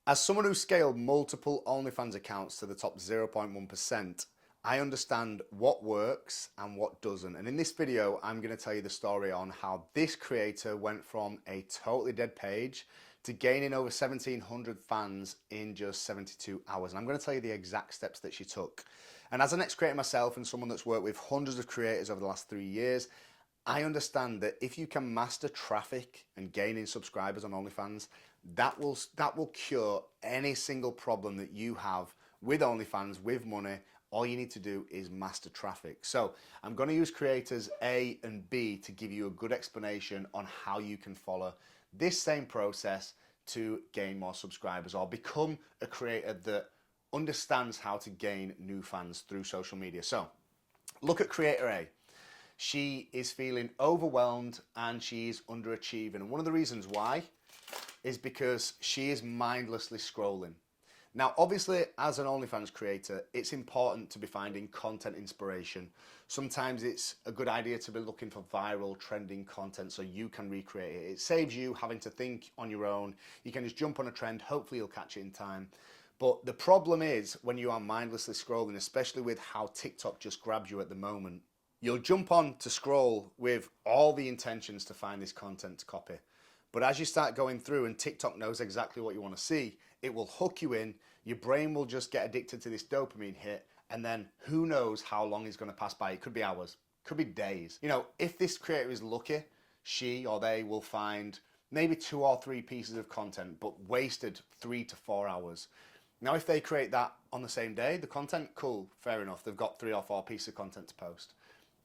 As someone who scaled multiple Onlyfans accounts to the top 0.1%, I understand what works and what doesn't. And in this video, I'm going to tell you the story on how this creator went from a totally dead page to gaining over 1,700 fans in just 72 hours. And I'm going to tell you the exact steps that she took. And as an ex-creator myself and someone that's worked with hundreds of creators over the last 3 years, I understand that if you can master traffic and gaining subscribers on OnlyFans, that will cure any single problem that you have with OnlyFans, with money. All you need to do is master traffic. So I'm going to use creators A and B to give you a good explanation on how you can follow this same process to gain more subscribers or become a creator that understands how to gain new fans through social media. So look at creator A. She is feeling overwhelmed and she's underachieving. And one of the reasons why is because she is mindlessly scrolling. Now, obviously, as an OnlyFans creator, it's important to be finding content inspiration. Sometimes it's a good idea to be looking for viral, trending content so you can recreate it. It saves you having to think on your own. You can just jump on a trend. Hopefully, you'll catch it in time. But the problem is when you are mindlessly scrolling, especially with how TikTok just grabs you at the moment, you'll jump on to scroll with all the intentions to find this content to copy. But as you start going through and TikTok knows exactly what you want to see, it will hook you in, your brain will just get addicted to this dopamine hit, and then who knows how long is going to pass by. It could be hours, could be days. You know, if this creator is lucky, she or they will find maybe 2 or 3 pieces of content, but wasted 3 to 4 hours. Now, if they create that on the same day, the content, cool, fair enough. They've got 3 or 4 pieces of content to post.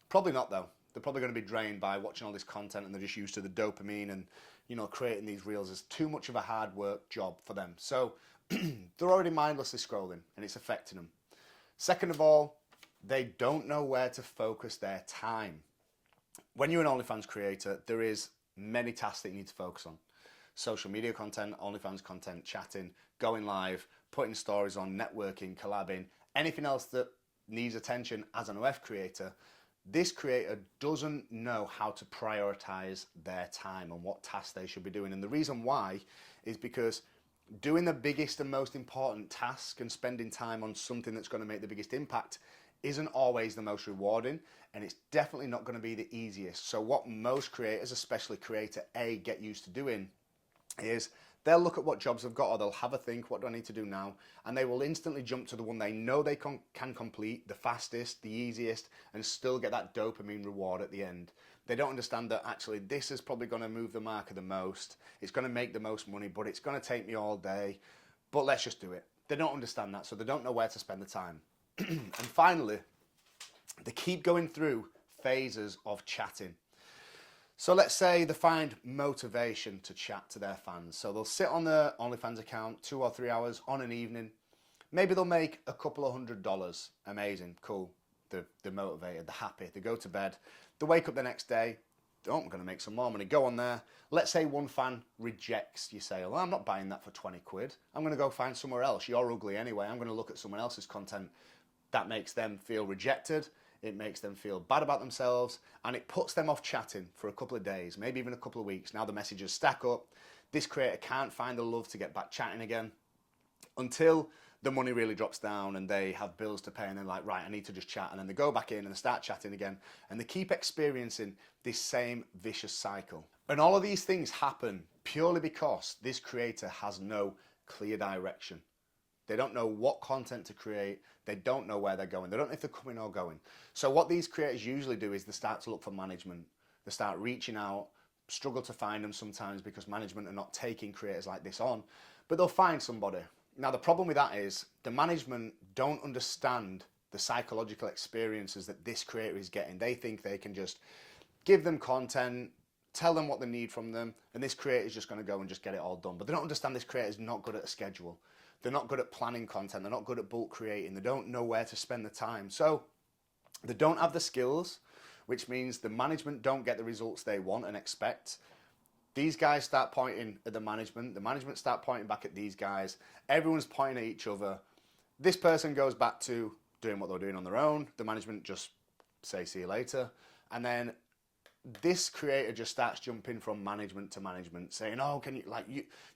Probably not though. They're probably going to be drained by watching all this content and they're just used to the dopamine and, you know, creating these reels is too much of a hard work job for them. So they're already mindlessly scrolling and it's affecting them. Second of all, they don't know where to focus their time. When you're an OnlyFans creator, there is many tasks that you need to focus on. Social media content, OnlyFans content, chatting, going live, putting stories on, networking, collabing, anything else that needs attention as an OF creator. This creator doesn't know how to prioritize their time and what tasks they should be doing. And the reason why is because doing the biggest and most important task and spending time on something that's going to make the biggest impact isn't always the most rewarding, and it's definitely not going to be the easiest. So what most creators, especially creator A, get used to doing is they'll look at what jobs they've got or they'll have a think, what do I need to do now? And they will instantly jump to the one they know they can complete, the fastest, the easiest, and still get that dopamine reward at the end. They don't understand that actually this is probably going to move the market the most, it's going to make the most money, but it's going to take me all day, but let's just do it. They don't understand that, so they don't know where to spend the time. And finally, they keep going through phases of chatting. So let's say they find motivation to chat to their fans. So they'll sit on their OnlyFans account 2 or 3 hours on an evening. Maybe they'll make a couple of $100. Amazing, cool. They're motivated, they're happy. They go to bed. They wake up the next day. Oh, I'm going to make some more money. Go on there. Let's say one fan rejects your sale. Well, I'm not buying that for 20 quid. I'm going to go find somewhere else. You're ugly anyway. I'm going to look at someone else's content. That makes them feel rejected. It makes them feel bad about themselves, and it puts them off chatting for a couple of days, maybe even a couple of weeks. Now the messages stack up. This creator can't find the love to get back chatting again until the money really drops down and they have bills to pay, and they're like, right, I need to just chat. And then they go back in and they start chatting again, and they keep experiencing this same vicious cycle. And all of these things happen purely because this creator has no clear direction. They don't know what content to create. They don't know where they're going. They don't know if they're coming or going. So what these creators usually do is they start to look for management. They start reaching out, struggle to find them sometimes because management are not taking creators like this on, but they'll find somebody. Now the problem with that is the management don't understand the psychological experiences that this creator is getting. They think they can just give them content, tell them what they need from them, and this creator is just going to go and just get it all done. But they don't understand this creator is not good at a schedule. They're not good at planning content. They're not good at bulk creating. They don't know where to spend the time. So they don't have the skills, which means the management don't get the results they want and expect. These guys start pointing at the management start pointing back at these guys. Everyone's pointing at each other. This person goes back to doing what they're doing on their own. The management just say, see you later. And then this creator just starts jumping from management to management, saying, oh, can you, like,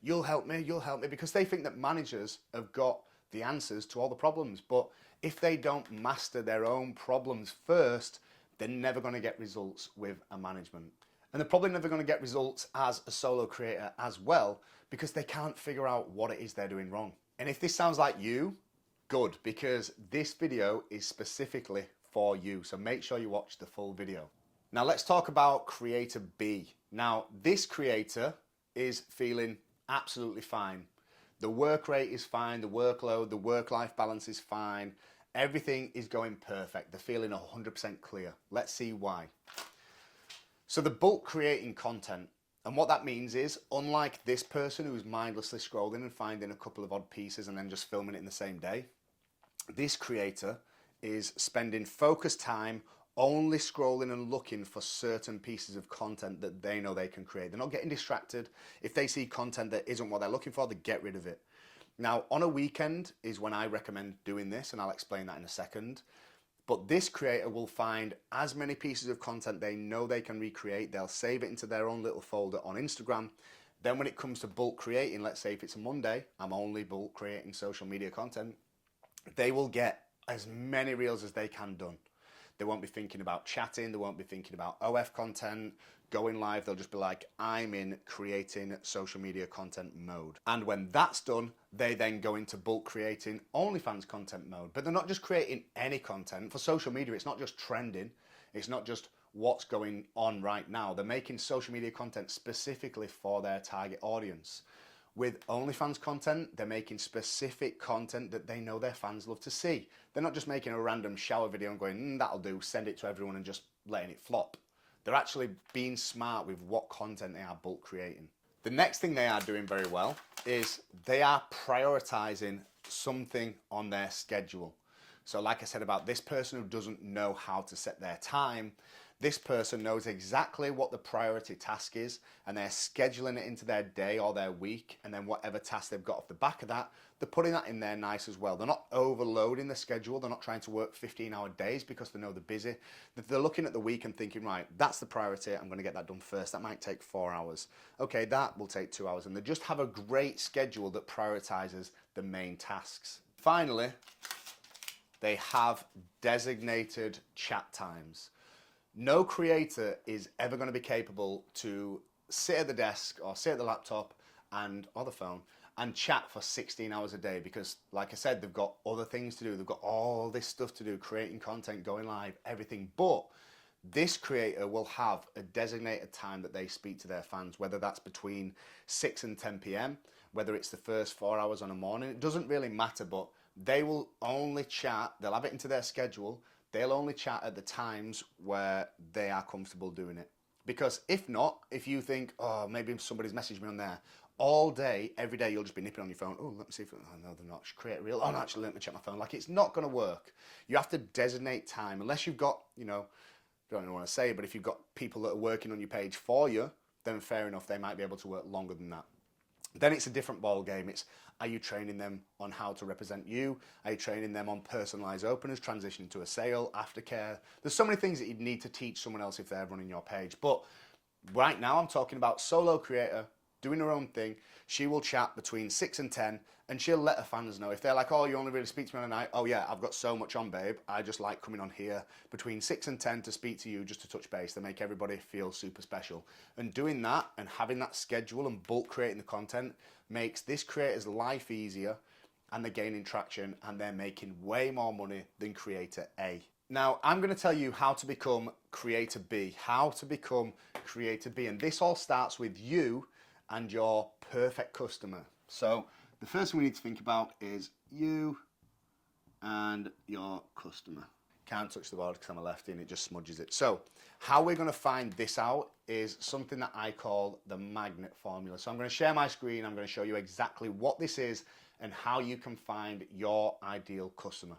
you'll help me, because they think that managers have got the answers to all the problems. But if they don't master their own problems first, they're never going to get results with a management. And they're probably never going to get results as a solo creator as well, because they can't figure out what it is they're doing wrong. And if this sounds like you, good, because this video is specifically for you. So make sure you watch the full video. Now let's talk about creator B. Now this creator is feeling absolutely fine. The work rate is fine, the workload, the work-life balance is fine. Everything is going perfect. They're feeling 100% clear. Let's see why. So the bulk creating content, and what that means is, unlike this person who's mindlessly scrolling and finding a couple of odd pieces and then just filming it in the same day, this creator is spending focused time only scrolling and looking for certain pieces of content that they know they can create. They're not getting distracted. If they see content that isn't what they're looking for, they get rid of it. Now, on a weekend is when I recommend doing this, and I'll explain that in a second. But this creator will find as many pieces of content they know they can recreate. They'll save it into their own little folder on Instagram. Then when it comes to bulk creating, let's say if it's a Monday, I'm only bulk creating social media content, they will get as many reels as they can done. They won't be thinking about chatting. They won't be thinking about OF content, going live. They'll just be like, I'm in creating social media content mode. And when that's done, they then go into bulk creating OnlyFans content mode. But they're not just creating any content. For social media, it's not just trending. It's not just what's going on right now. They're making social media content specifically for their target audience. With OnlyFans content, they're making specific content that they know their fans love to see. They're not just making a random shower video and going, that'll do, send it to everyone and just letting it flop. They're actually being smart with what content they are bulk creating. The next thing they are doing very well is they are prioritizing something on their schedule. So like I said about this person who doesn't know how to set their time, this person knows exactly what the priority task is, and they're scheduling it into their day or their week, and then whatever task they've got off the back of that, they're putting that in there nice as well. They're not overloading the schedule. They're not trying to work 15-hour days because they know they're busy. They're looking at the week and thinking, right, that's the priority. I'm going to get that done first. That might take 4 hours. Okay, that will take 2 hours. And they just have a great schedule that prioritizes the main tasks. Finally, they have designated chat times. No creator is ever going to be capable to sit at the desk or sit at the laptop or the phone and chat for 16 hours a day because, like I said, they've got other things to do. They've got all this stuff to do, creating content, going live, everything. But this creator will have a designated time that they speak to their fans, whether that's between 6 and 10 p.m., whether it's the first 4 hours on a morning. It doesn't really matter, but they will only chat. They'll have it into their schedule. They'll only chat at the times where they are comfortable doing it. Because if not, if you think, oh, maybe somebody's messaged me on there, all day, every day, you'll just be nipping on your phone. Oh, let me see if, oh, no, they're not. Create a reel. Oh, no, actually, let me check my phone. Like, it's not going to work. You have to designate time. Unless you've got, I don't even want to say, but if you've got people that are working on your page for you, then fair enough, they might be able to work longer than that. Then it's a different ball game. It's, are you training them on how to represent you? Are you training them on personalized openers, transitioning to a sale, aftercare? There's so many things that you'd need to teach someone else if they're running your page. But right now I'm talking about solo creator doing her own thing. She will chat between 6 and 10 and she'll let her fans know. If they're like, oh, you only really speak to me on a night. Oh yeah, I've got so much on, babe. I just like coming on here between 6 and 10 to speak to you, just to touch base, to make everybody feel super special. And doing that and having that schedule and bulk creating the content makes this creator's life easier, and they're gaining traction and they're making way more money than creator A. Now, I'm going to tell you how to become creator B, and this all starts with you and your perfect customer. So the first thing we need to think about is you and your customer. Can't touch the board because I'm a lefty and it just smudges it. So how we're going to find this out is something that I call the magnet formula. So I'm going to share my screen. I'm going to show you exactly what this is and how you can find your ideal customer.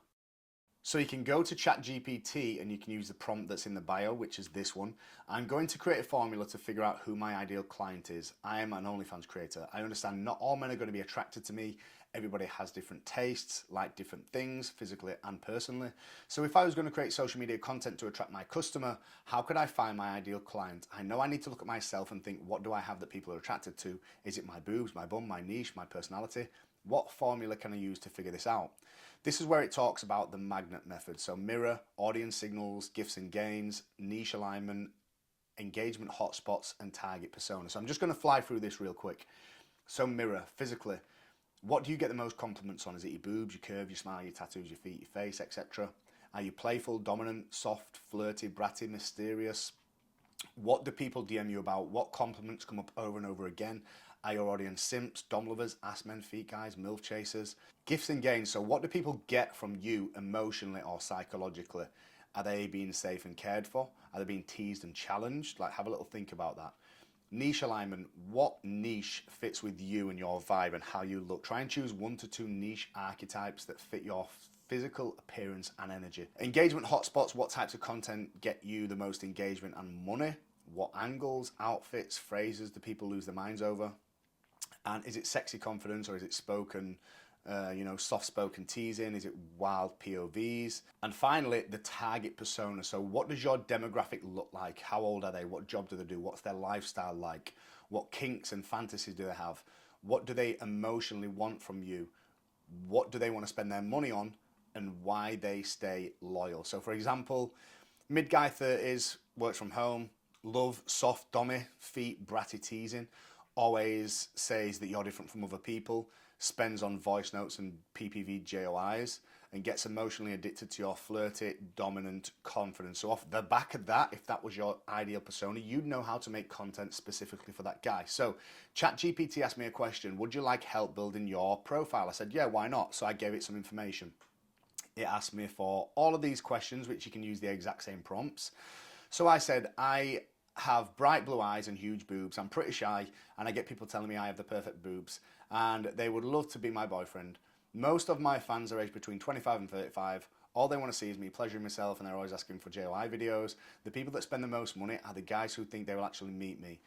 So you can go to ChatGPT and you can use the prompt that's in the bio, which is this one. I'm going to create a formula to figure out who my ideal client is. I am an OnlyFans creator. I understand not all men are going to be attracted to me. Everybody has different tastes, like different things, physically and personally. So if I was going to create social media content to attract my customer, how could I find my ideal client? I know I need to look at myself and think, what do I have that people are attracted to? Is it my boobs, my bum, my niche, my personality? What formula can I use to figure this out? This is where it talks about the magnet method. So mirror, audience signals, gifts and gains, niche alignment, engagement hotspots, and target persona. So I'm just going to fly through this real quick. So mirror, physically, what do you get the most compliments on? Is it your boobs, your curve, your smile, your tattoos, your feet, your face, etc.? Are you playful, dominant, soft, flirty, bratty, mysterious? What do people DM you about? What compliments come up over and over again? Are your audience simps, dom lovers, ass men, feet guys, MILF chasers? Gifts and gains. So what do people get from you emotionally or psychologically? Are they being safe and cared for? Are they being teased and challenged? Like, have a little think about that. Niche alignment. What niche fits with you and your vibe and how you look? Try and choose 1 to 2 niche archetypes that fit your physical appearance and energy. Engagement hotspots. What types of content get you the most engagement and money? What angles, outfits, phrases do people lose their minds over? And is it sexy confidence, or is it spoken, soft-spoken teasing? Is it wild POVs? And finally, the target persona. So what does your demographic look like? How old are they? What job do they do? What's their lifestyle like? What kinks and fantasies do they have? What do they emotionally want from you? What do they want to spend their money on? And why they stay loyal. So for example, mid-guy 30s, works from home, love soft dommy, feet, bratty teasing, always says that you're different from other people, spends on voice notes and PPV JOIs, and gets emotionally addicted to your flirty, dominant confidence. So off the back of that, if that was your ideal persona, you'd know how to make content specifically for that guy. So ChatGPT asked me a question: would you like help building your profile? I said, yeah, why not? So I gave it some information. It asked me for all of these questions, which you can use the exact same prompts. So I said, I have bright blue eyes and huge boobs. I'm pretty shy, and I get people telling me I have the perfect boobs, and they would love to be my boyfriend. Most of my fans are aged between 25 and 35. All they want to see is me pleasuring myself, and they're always asking for JOI videos. The people that spend the most money are the guys who think they will actually meet me.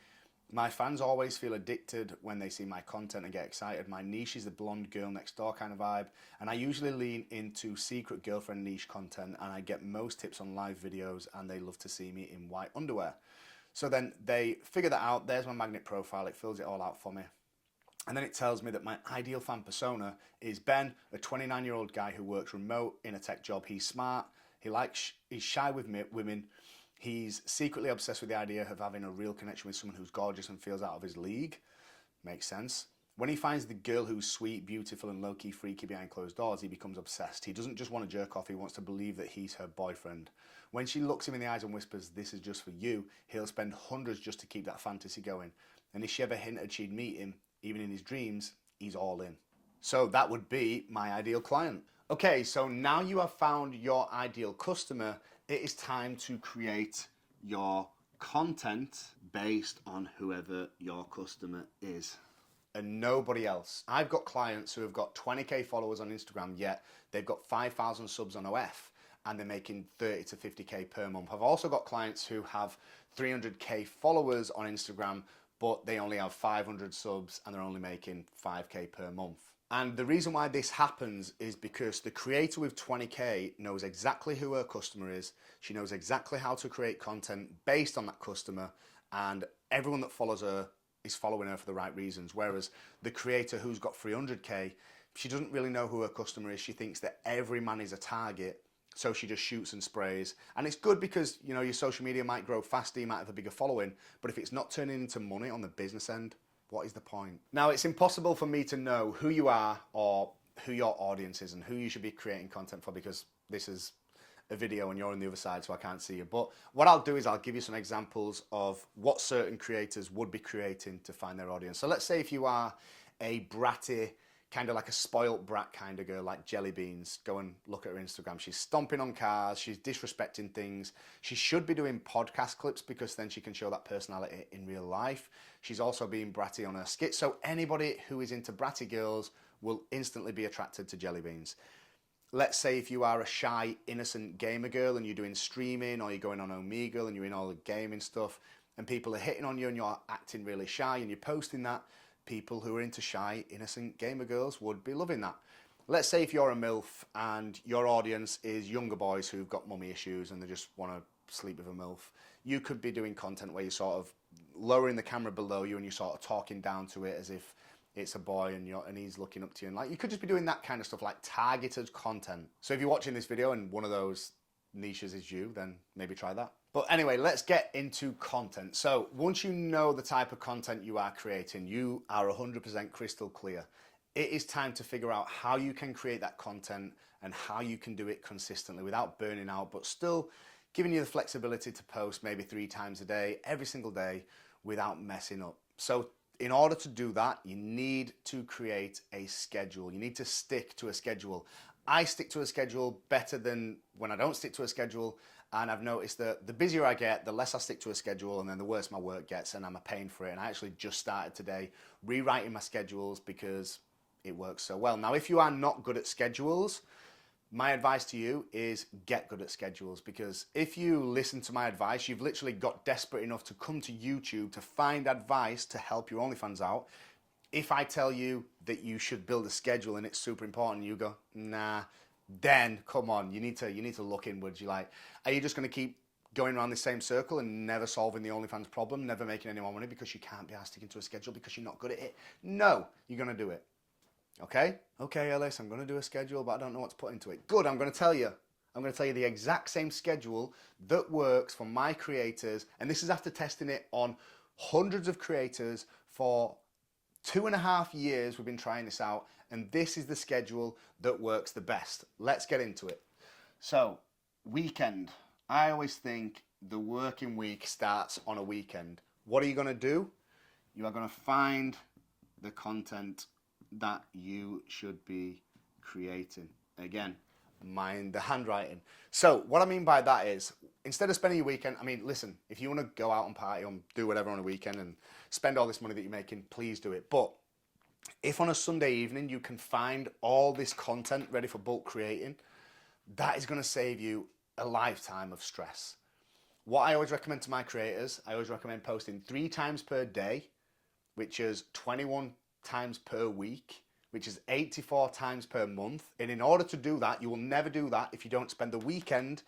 My fans always feel addicted when they see my content and get excited. My niche is the blonde girl next door kind of vibe, and I usually lean into secret girlfriend niche content, and I get most tips on live videos, and they love to see me in white underwear. So then they figure that out. There's my magnet profile. It fills it all out for me. And then it tells me that my ideal fan persona is Ben, a 29-year-old guy who works remote in a tech job. He's smart. He's shy with women. He's secretly obsessed with the idea of having a real connection with someone who's gorgeous and feels out of his league. Makes sense. When he finds the girl who's sweet, beautiful, and low-key freaky behind closed doors, he becomes obsessed. He doesn't just want to jerk off, he wants to believe that he's her boyfriend. When she looks him in the eyes and whispers, "This is just for you," he'll spend hundreds just to keep that fantasy going. And if she ever hinted she'd meet him, even in his dreams, he's all in. So that would be my ideal client. Okay, so now you have found your ideal customer, it is time to create your content based on whoever your customer is and nobody else. I've got clients who have got 20k followers on Instagram, yet they've got 5,000 subs on OF and they're making 30 to 50k per month. I've also got clients who have 300k followers on Instagram, but they only have 500 subs and they're only making 5k per month. And the reason why this happens is because the creator with 20k knows exactly who her customer is. She knows exactly how to create content based on that customer, and everyone that follows her is following her for the right reasons. Whereas the creator who's got 300k, she doesn't really know who her customer is. She thinks that every man is a target, so she just shoots and sprays. And it's good because, you know, your social media might grow faster, you might have a bigger following, but if it's not turning into money on the business end, what is the point? Now, it's impossible for me to know who you are or who your audience is and who you should be creating content for, because this is a video and you're on the other side, so I can't see you. But what I'll do is I'll give you some examples of what certain creators would be creating to find their audience. So let's say if you are a bratty, kind of like a spoilt brat kind of girl, like Jelly Beans, go and look at her Instagram. She's stomping on cars, she's disrespecting things. She should be doing podcast clips because then she can show that personality in real life. She's also being bratty on her skits. So anybody who is into bratty girls will instantly be attracted to Jelly Beans. Let's say if you are a shy, innocent gamer girl and you're doing streaming, or you're going on Omegle and you're in all the gaming stuff and people are hitting on you and you're acting really shy and you're posting that, people who are into shy, innocent gamer girls would be loving that. Let's say if you're a MILF and your audience is younger boys who've got mummy issues and they just want to sleep with a MILF. You could be doing content where you're sort of lowering the camera below you and you're sort of talking down to it as if it's a boy and he's looking up to you. And like, you could just be doing that kind of stuff, like targeted content. So if you're watching this video and one of those niches is you, then maybe try that. But anyway, let's get into content. So once you know the type of content you are creating, you are 100% crystal clear. It is time to figure out how you can create that content and how you can do it consistently without burning out, but still giving you the flexibility to post maybe 3 times a day, every single day, without messing up. So in order to do that, you need to create a schedule. You need to stick to a schedule. I stick to a schedule better than when I don't stick to a schedule, and I've noticed that the busier I get, the less I stick to a schedule, and then the worse my work gets, and I'm a pain for it. And I actually just started today rewriting my schedules because it works so well. Now, if you are not good at schedules, my advice to you is get good at schedules, because if you listen to my advice, you've literally got desperate enough to come to YouTube to find advice to help your OnlyFans out. If I tell you that you should build a schedule and it's super important, you go, nah, then come on, you need to look inwards. You're like, are you just going to keep going around the same circle and never solving the OnlyFans problem, never making any more money because you can't be asked to get into a schedule because you're not good at it? No, you're going to do it. Okay, Ellis, I'm going to do a schedule, but I don't know what to put into it. Good, I'm going to tell you. I'm going to tell you the exact same schedule that works for my creators, and this is after testing it on hundreds of creators for 2.5 years. We've been trying this out, and this is the schedule that works the best. Let's get into it. So, weekend. I always think the working week starts on a weekend. What are you going to do? You are going to find the content that you should be creating. Again, mind the handwriting. So what I mean by that is, instead of spending your weekend, I mean, listen, if you want to go out and party and do whatever on a weekend and spend all this money that you're making, please do it. But if on a Sunday evening you can find all this content ready for bulk creating, that is going to save you a lifetime of stress. What I always recommend to my creators, I always recommend posting 3 times per day, which is 21 times per week, which is 84 times per month. And in order to do that, you will never do that if you don't spend the weekend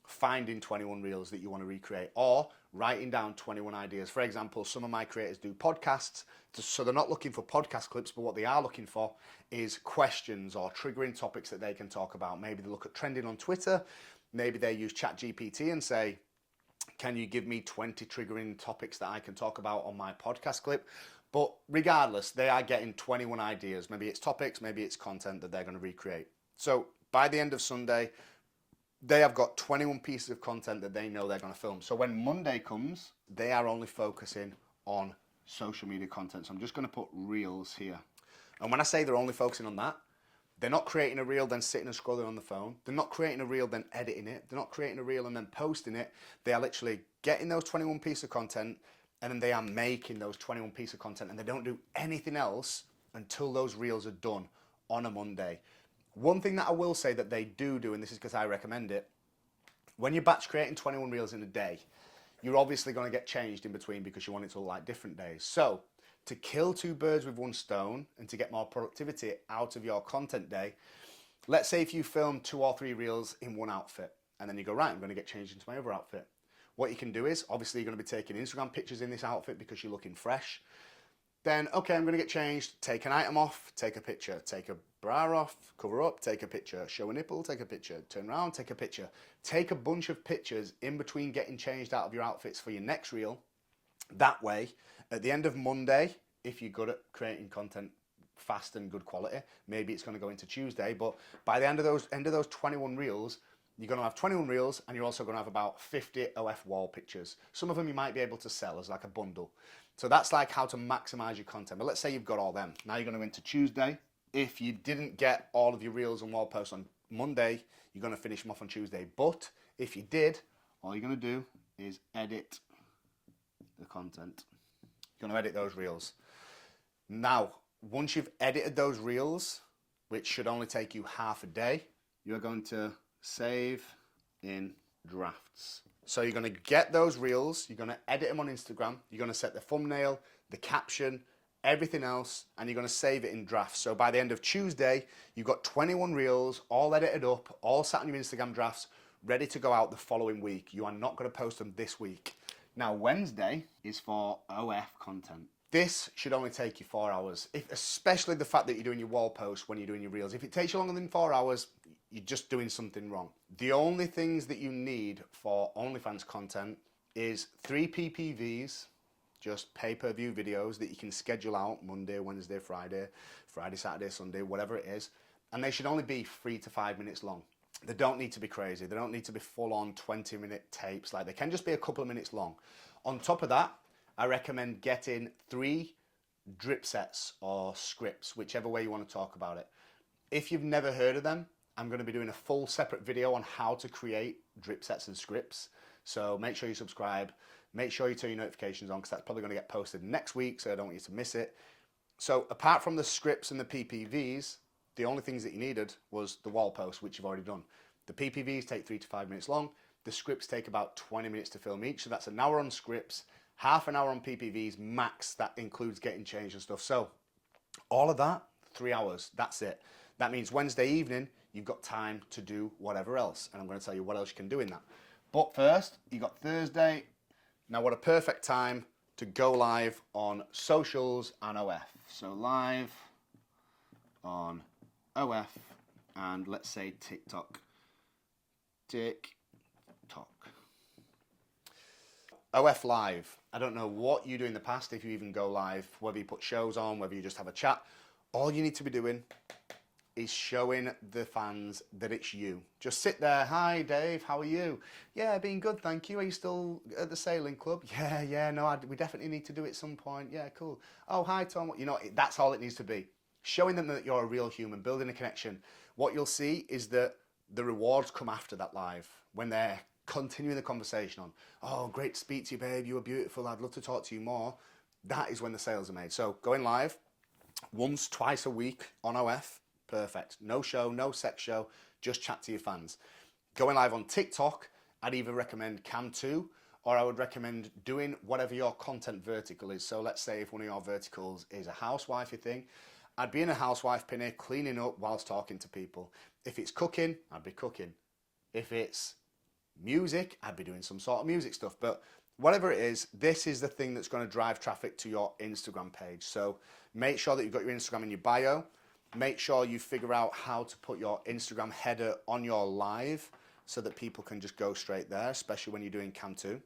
finding 21 reels that you want to recreate or writing down 21 ideas. For example, some of my creators do podcasts, so they're not looking for podcast clips, but what they are looking for is questions or triggering topics that they can talk about. Maybe they look at trending on Twitter, maybe they use ChatGPT and say, can you give me 20 triggering topics that I can talk about on my podcast clip? But regardless, they are getting 21 ideas. Maybe it's topics, maybe it's content that they're going to recreate. So by the end of Sunday, they have got 21 pieces of content that they know they're going to film. So when Monday comes, they are only focusing on social media content. So I'm just going to put reels here. And when I say they're only focusing on that, they're not creating a reel, then sitting and scrolling on the phone. They're not creating a reel, then editing it. They're not creating a reel and then posting it. They are literally getting those 21 pieces of content, and then they are making those 21 pieces of content, and they don't do anything else until those reels are done on a Monday. One thing that I will say that they do, and this is because I recommend it, when you're batch creating 21 reels in a day, you're obviously going to get changed in between because you want it to look like different days. So to kill 2 birds with 1 stone and to get more productivity out of your content day, let's say if you film 2 or 3 reels in one outfit, and then you go, right, I'm going to get changed into my other outfit. What you can do is, obviously you're going to be taking Instagram pictures in this outfit because you're looking fresh. Then, okay, I'm going to get changed, take an item off, take a picture, take a bra off, cover up, take a picture, show a nipple, take a picture, turn around, take a picture. Take a bunch of pictures in between getting changed out of your outfits for your next reel. That way, at the end of Monday, if you're good at creating content fast and good quality, maybe it's going to go into Tuesday, but by the end of those 21 reels, you're going to have 21 reels, and you're also going to have about 50 OF wall pictures. Some of them you might be able to sell as like a bundle. So that's like how to maximize your content. But let's say you've got all them. Now you're going to go into Tuesday. If you didn't get all of your reels and wall posts on Monday, you're going to finish them off on Tuesday. But if you did, all you're going to do is edit the content. You're going to edit those reels. Now, once you've edited those reels, which should only take you half a day, you're going to save in drafts. So you're going to get those reels, you're going to edit them on Instagram, you're going to set the thumbnail, the caption, everything else, and you're going to save it in drafts. So by the end of Tuesday, you've got 21 reels, all edited up, all sat on your Instagram drafts, ready to go out the following week. You are not going to post them this week. Now, Wednesday is for OF content. This should only take you 4 hours, especially the fact that you're doing your wall posts when you're doing your reels. If it takes you longer than 4 hours, you're just doing something wrong. The only things that you need for OnlyFans content is 3 PPVs, just pay-per-view videos that you can schedule out Monday, Wednesday, Friday, Saturday, Sunday, whatever it is. And they should only be 3 to 5 minutes long. They don't need to be crazy. They don't need to be full-on 20-minute tapes. Like, they can just be a couple of minutes long. On top of that, I recommend getting 3 drip sets or scripts, whichever way you want to talk about it. If you've never heard of them, I'm going to be doing a full separate video on how to create drip sets and scripts. So make sure you subscribe. Make sure you turn your notifications on, because that's probably going to get posted next week, so I don't want you to miss it. So apart from the scripts and the PPVs, the only things that you needed was the wall post, which you've already done. The PPVs take 3 to 5 minutes long. The scripts take about 20 minutes to film each, so that's an hour on scripts, half an hour on PPVs max. That includes getting changed and stuff. So all of that, 3 hours, that's it. That means Wednesday evening, you've got time to do whatever else. And I'm going to tell you what else you can do in that. But first, you got Thursday. Now, what a perfect time to go live on socials and OF. So live on OF and let's say TikTok. OF live. I don't know what you do in the past, if you even go live, whether you put shows on, whether you just have a chat. All you need to be doing is showing the fans that it's you. Just sit there. Hi, Dave. How are you? Yeah, been good, thank you. Are you still at the sailing club? Yeah, no, we definitely need to do it at some point. Yeah, cool. Oh, hi, Tom. You know, that's all it needs to be. Showing them that you're a real human, building a connection. What you'll see is that the rewards come after that live, when they're continuing the conversation on, oh, great to speak to you, babe. You were beautiful. I'd love to talk to you more. That is when the sales are made. So going live once, twice a week on OF, perfect. No show, no sex show, just chat to your fans. Going live on TikTok, I'd either recommend Cam 2, or I would recommend doing whatever your content vertical is. So let's say if one of your verticals is a housewifey thing, I'd be in a housewife pinny cleaning up whilst talking to people. If it's cooking, I'd be cooking. If it's music, I'd be doing some sort of music stuff. But whatever it is, this is the thing that's going to drive traffic to your Instagram page. So make sure that you've got your Instagram in your bio. Make sure you figure out how to put your Instagram header on your live so that people can just go straight there, especially when you're doing Cam 2.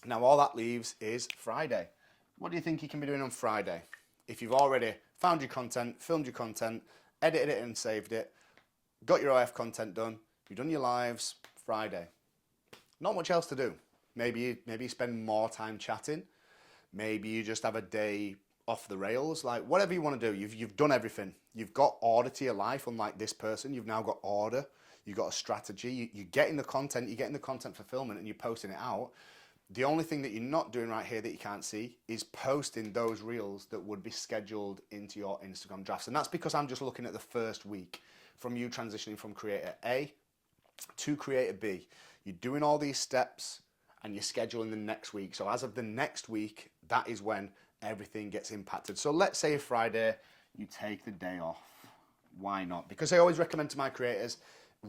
Now, all that leaves is Friday. What do you think you can be doing on Friday? If you've already found your content, filmed your content, edited it and saved it, got your OF content done, you've done your lives, Friday. Not much else to do. Maybe you spend more time chatting. Maybe you just have a day off the rails. Like, whatever you want to do, you've done everything. You've got order to your life, unlike this person. You've now got order. You've got a strategy. You're getting the content. You're getting the content fulfillment and you're posting it out. The only thing that you're not doing right here that you can't see is posting those reels that would be scheduled into your Instagram drafts. And that's because I'm just looking at the first week from you transitioning from creator A to creator B. You're doing all these steps and you're scheduling the next week. So as of the next week, that is when everything gets impacted. So let's say Friday, you take the day off. Why not? Because I always recommend to my creators,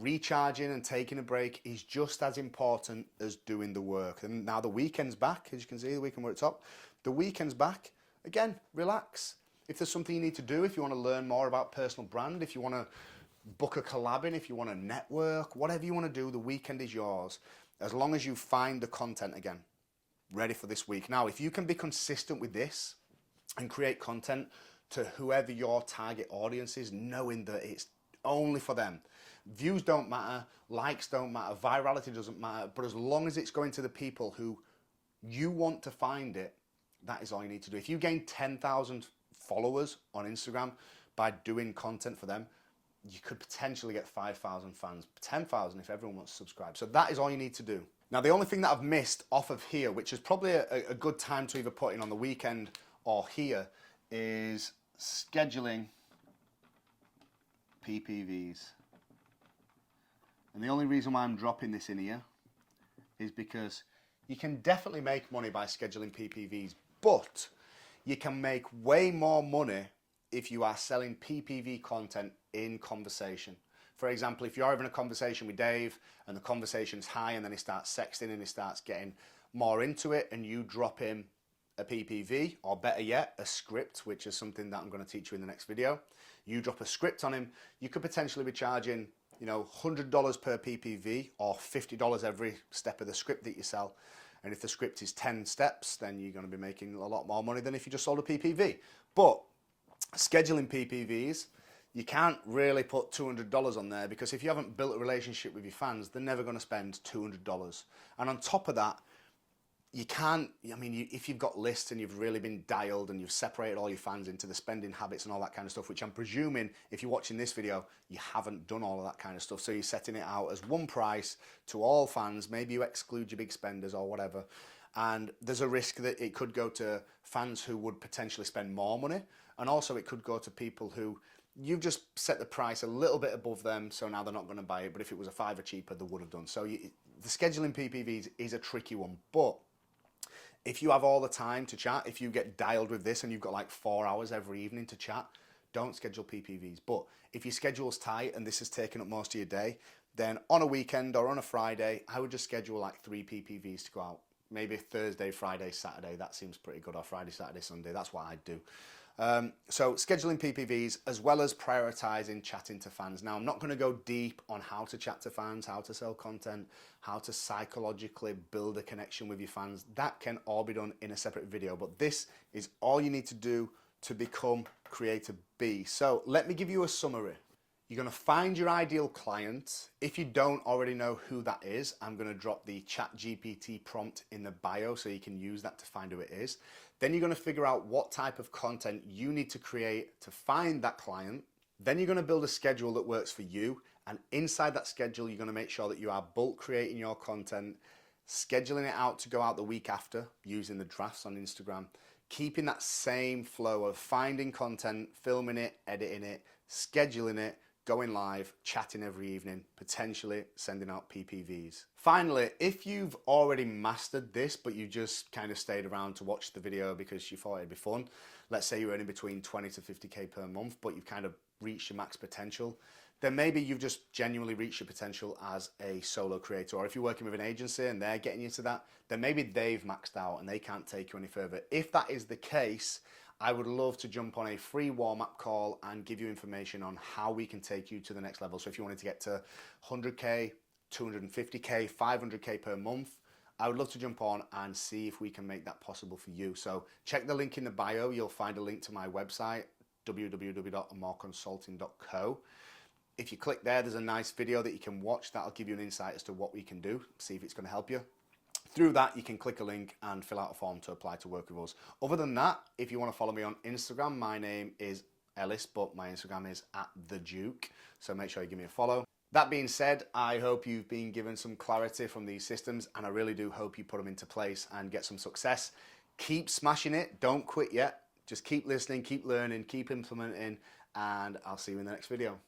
recharging and taking a break is just as important as doing the work. And now the weekend's back, as you can see, the weekend we're at the top. The weekend's back. Again, relax. If there's something you need to do, if you want to learn more about personal brand, if you want to book a collab in, if you want to network, whatever you want to do, the weekend is yours. As long as you find the content again, ready for this week. Now, if you can be consistent with this and create content to whoever your target audience is, knowing that it's only for them. Views don't matter, likes don't matter, virality doesn't matter, but as long as it's going to the people who you want to find it, that is all you need to do. If you gain 10,000 followers on Instagram by doing content for them, you could potentially get 5,000 fans, 10,000 if everyone wants to subscribe. So that is all you need to do. Now, the only thing that I've missed off of here, which is probably a good time to either put in on the weekend or here, is scheduling PPVs. And the only reason why I'm dropping this in here is because you can definitely make money by scheduling PPVs, but You can make way more money if you are selling PPV content in conversation. For example, if you're having a conversation with Dave and the conversation's high and then he starts sexting and he starts getting more into it and you drop him a PPV, or better yet, a script, which is something that I'm going to teach you in the next video. You drop a script on him, you could potentially be charging, $100 per PPV or $50 every step of the script that you sell. And if the script is 10 steps, then you're going to be making a lot more money than if you just sold a PPV. But scheduling PPVs, you can't really put $200 on there, because if you haven't built a relationship with your fans, they're never going to spend $200. And on top of that, you can't, if you've got lists and you've really been dialed and you've separated all your fans into the spending habits and all that kind of stuff, which I'm presuming if you're watching this video, you haven't done all of that kind of stuff. So you're setting it out as one price to all fans. Maybe you exclude your big spenders or whatever. And there's a risk that it could go to fans who would potentially spend more money. And also it could go to people who you've just set the price a little bit above them, so now they're not going to buy it. But if it was a $5 cheaper, they would have done. So the scheduling PPVs is a tricky one. But if you have all the time to chat, if you get dialed with this and you've got like 4 hours every evening to chat, don't schedule PPVs. But if your schedule's tight and this is taking up most of your day, then on a weekend or on a Friday, I would just schedule like 3 PPVs to go out. Maybe Thursday, Friday, Saturday. That seems pretty good. Or Friday, Saturday, Sunday. That's what I'd do. So scheduling PPVs as well as prioritizing chatting to fans. Now, I'm not going to go deep on how to chat to fans, how to sell content, how to psychologically build a connection with your fans. That can all be done in a separate video, but this is all you need to do to become Creator B. So let me give you a summary. You're going to find your ideal client. If you don't already know who that is, I'm going to drop the ChatGPT prompt in the bio so you can use that to find who it is. Then you're going to figure out what type of content you need to create to find that client. Then you're going to build a schedule that works for you. And inside that schedule, you're going to make sure that you are bulk creating your content, scheduling it out to go out the week after using the drafts on Instagram, keeping that same flow of finding content, filming it, editing it, scheduling it, going live, chatting every evening, potentially sending out PPVs. Finally, if you've already mastered this, but you just kind of stayed around to watch the video because you thought it'd be fun, let's say you're earning between 20 to 50K per month, but you've kind of reached your max potential, then maybe you've just genuinely reached your potential as a solo creator. Or if you're working with an agency and they're getting you to that, then maybe they've maxed out and they can't take you any further. If that is the case, I would love to jump on a free warm-up call and give you information on how we can take you to the next level. So if you wanted to get to 100K, 250K, 500K per month, I would love to jump on and see if we can make that possible for you. So check the link in the bio. You'll find a link to my website, www.amoreconsulting.co. If you click there, there's a nice video that you can watch. That'll give you an insight as to what we can do, see if it's going to help you. Through that, you can click a link and fill out a form to apply to work with us. Other than that, if you want to follow me on Instagram, my name is Ellis, but my Instagram is @theduke. So make sure you give me a follow. That being said, I hope you've been given some clarity from these systems, and I really do hope you put them into place and get some success. Keep smashing it. Don't quit yet. Just keep listening, keep learning, keep implementing, and I'll see you in the next video.